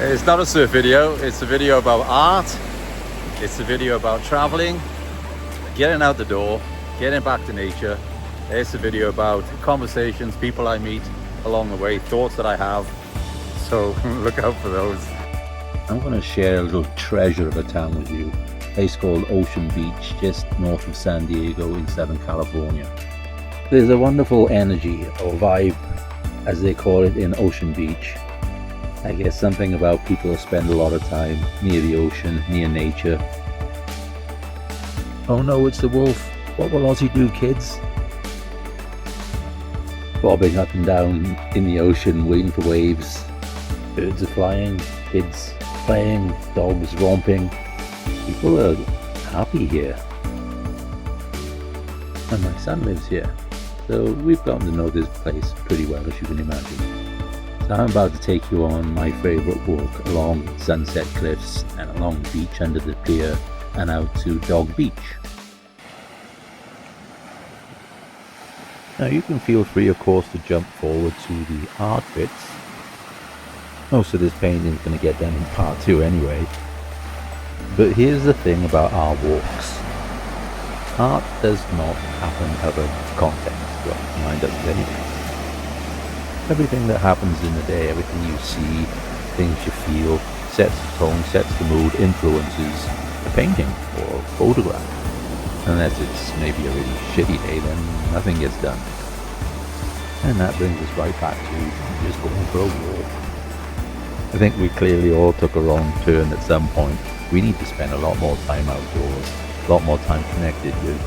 It's not a surf video, it's a video about art, it's a video about traveling, getting out the door, getting back to nature. It's a video about conversations, people I meet along the way, thoughts that I have. So look out for those. I'm going to share a little treasure of a town with you. A place called Ocean Beach, just north of San Diego in Southern California. There's a wonderful energy or vibe, as they call it, in Ocean Beach. I guess something about people who spend a lot of time near the ocean, near nature. Oh no, it's the wolf. What will Ozzy do, kids? Bobbing up and down in the ocean, waiting for waves. Birds are flying, kids playing, dogs romping. People are happy here. And my son lives here. So we've gotten to know this place pretty well, as you can imagine. So I'm about to take you on my favourite walk along Sunset Cliffs and along the beach under the pier and out to Dog Beach. Now you can feel free, of course, to jump forward to the art bits. Most of this painting is going to get done in part 2 anyway. But here's the thing about our walks. Art does not happen out of context. Well, mine doesn't anyway. Everything that happens in the day, everything you see, things you feel, sets the tone, sets the mood, influences a painting or a photograph. Unless it's maybe a really shitty day, then nothing gets done. And that brings us right back to just going for a walk. I think we clearly all took a wrong turn at some point. We need to spend a lot more time outdoors, a lot more time connected with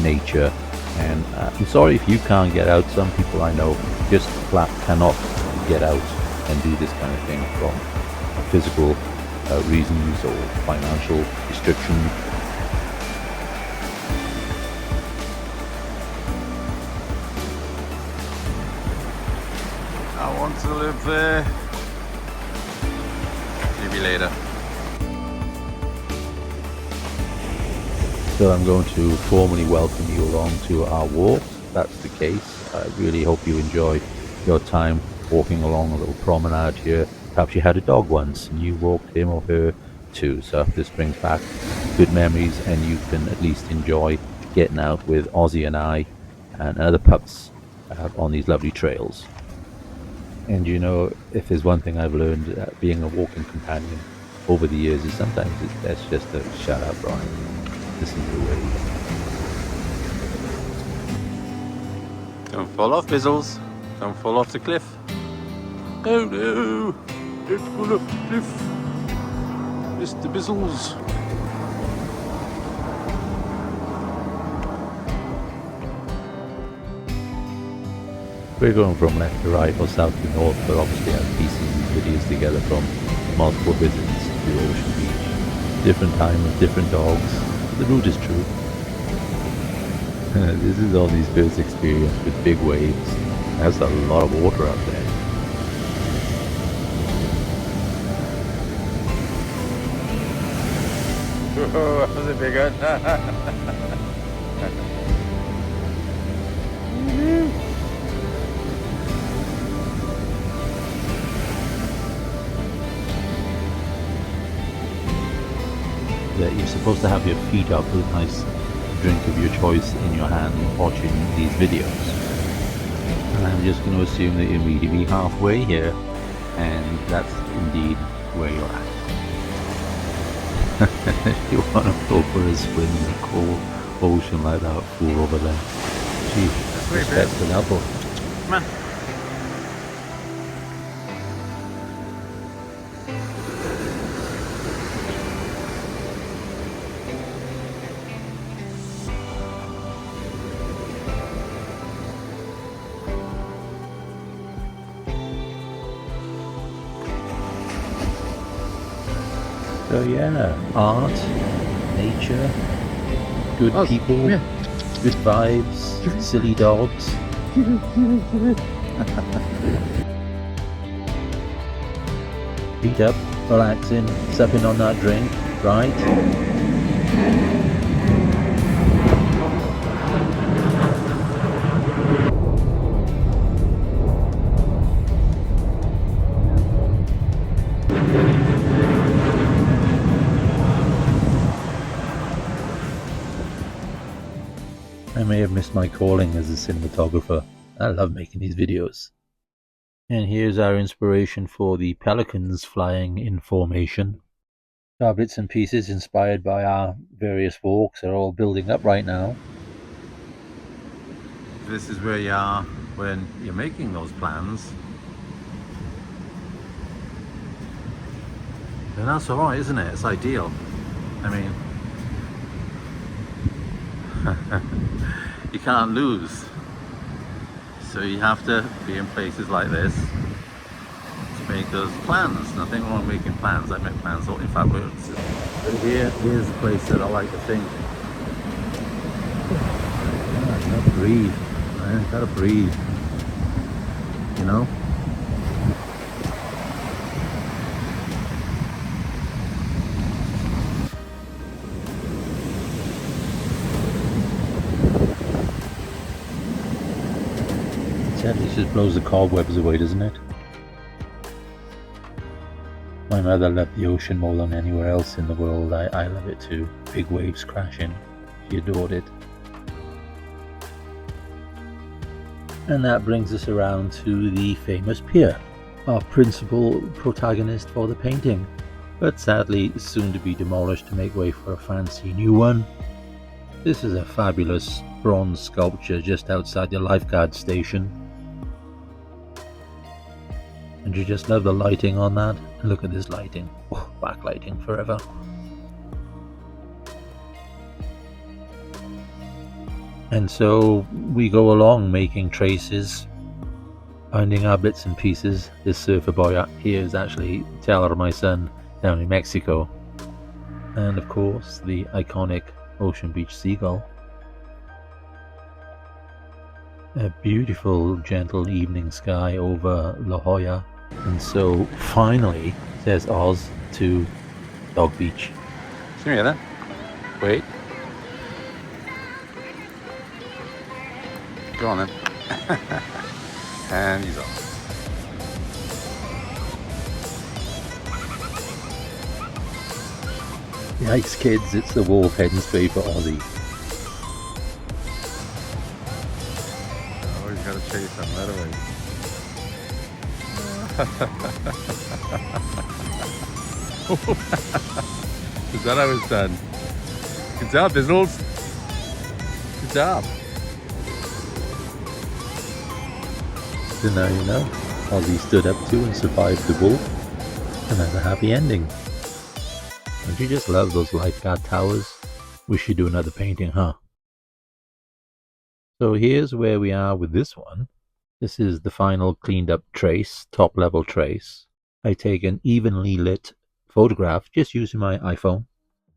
nature. And I'm sorry if you can't get out. Some people I know just flat cannot get out and do this kind of thing from physical reasons or financial restrictions. I want to live there. Maybe later. So I'm going to formally welcome you along to our walk. That's the case. I really hope you enjoy your time walking along a little promenade here. Perhaps you had a dog once and you walked him or her too. So this brings back good memories and you can at least enjoy getting out with Ozzy and I and other pups on these lovely trails. And you know, if there's one thing I've learned being a walking companion over the years is sometimes it's best just to shut up, Brian. Listen to the waves. Don't fall off, Bizzles. Don't fall off the cliff. Oh no! Don't fall off the cliff. Mr. Bizzles. We're going from left to right or south to north, but obviously I'm piecing these videos together from multiple visits to Ocean Beach. Different time with different dogs. The route is true. This is all these birds' experience with big waves. There's a lot of water out there. Whoa, that was a big one. That you're supposed to have your feet up with a nice drink of your choice in your hand watching these videos. And I'm just going to assume that you're immediately halfway here, and that's indeed where you're at. You want to go for a swim in the cold ocean like that fool over there. Gee, respect to that boy. Come on. So yeah, art, nature, good people, good vibes, silly dogs. Feet up, relaxing, sucking on that drink, right? missed my calling as a cinematographer. I love making these videos. And here's our inspiration for the pelicans flying in formation. Our bits and pieces inspired by our various walks are all building up right now. This is where you are when you're making those plans. And that's alright, isn't it? It's ideal. I mean, you can't lose. So you have to be in places like this to make those plans. Nothing wrong with making plans. I make plans all in fact. But here's the place that I like to think. Yeah, gotta breathe, man. Gotta breathe. You know? It just blows the cobwebs away, doesn't it? My mother loved the ocean more than anywhere else in the world. I love it too. Big waves crashing. She adored it. And that brings us around to the famous pier, our principal protagonist for the painting, but sadly soon to be demolished to make way for a fancy new one. This is a fabulous bronze sculpture just outside the lifeguard station. And you just love the lighting on that. And look at this lighting. Oh, backlighting forever. And so we go along making traces, finding our bits and pieces. This surfer boy here is actually Taylor, my son, down in Mexico. And of course, the iconic Ocean Beach seagull. A beautiful, gentle evening sky over La Jolla. And so, finally, says Oz to Dog Beach. See me there? Wait. Go on then. And he's off. Yikes, kids, it's the wolf heading straight for Ozzy. Oh, he's got to chase him right away. Is that how it's done? Good job, Bizzles. Good job. So now you know, Ozzy stood up to and survived the wolf, and has a happy ending. Don't you just love those lifeguard towers? Wish you'd do another painting, huh? So here's where we are with this one. This is the final cleaned up trace, top level trace. I take an evenly lit photograph just using my iPhone,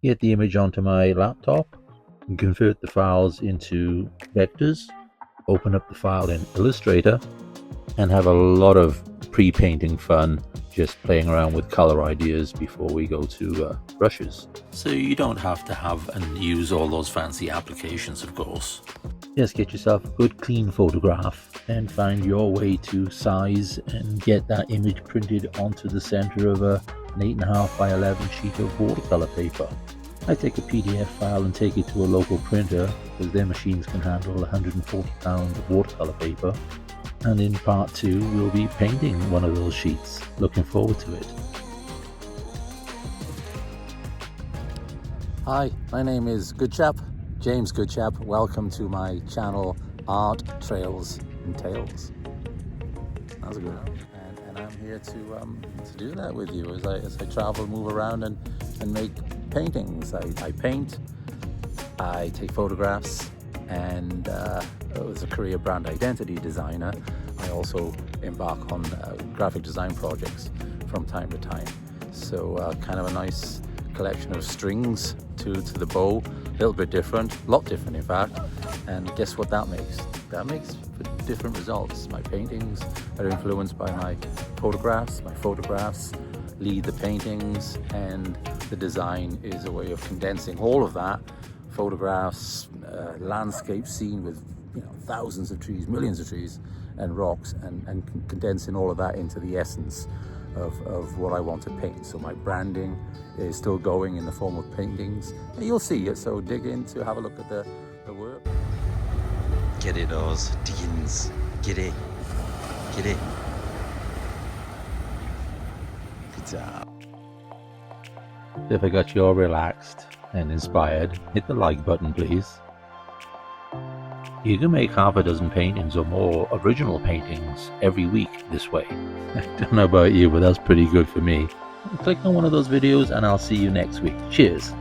get the image onto my laptop, and convert the files into vectors, open up the file in Illustrator, and have a lot of pre-painting fun just playing around with color ideas before we go to brushes. So you don't have to have and use all those fancy applications, of course. Just get yourself a good clean photograph and find your way to size and get that image printed onto the center of an 8.5 by 11 sheet of watercolor paper. I take a PDF file and take it to a local printer because their machines can handle 140 pounds of watercolor paper. And in part 2 we'll be painting one of those sheets. Looking forward to it. Hi, my name is Goodchap, James Goodchap. Welcome to my channel, Art, Trails and Tales. That's a good one. And I'm here to do that with you as I travel, move around and make paintings. I paint, I take photographs, and as a career brand identity designer, I also embark on graphic design projects from time to time. So kind of a nice collection of strings to the bow, a little bit different, a lot different in fact. And guess what that makes? That makes for different results. My paintings are influenced by my photographs lead the paintings, and the design is a way of condensing all of that. Photographs, landscape scene with thousands of trees, millions of trees and rocks, and condensing all of that into the essence of what I want to paint. So my branding is still going in the form of paintings. And you'll see it, so dig in to have a look at the work. Get it, Oz. Diggins. Get it. Get it. Good job. If I got you all relaxed and inspired, hit the like button, please. You can make half a dozen paintings or more original paintings every week this way. I don't know about you, but that's pretty good for me. Click on one of those videos and I'll see you next week. Cheers.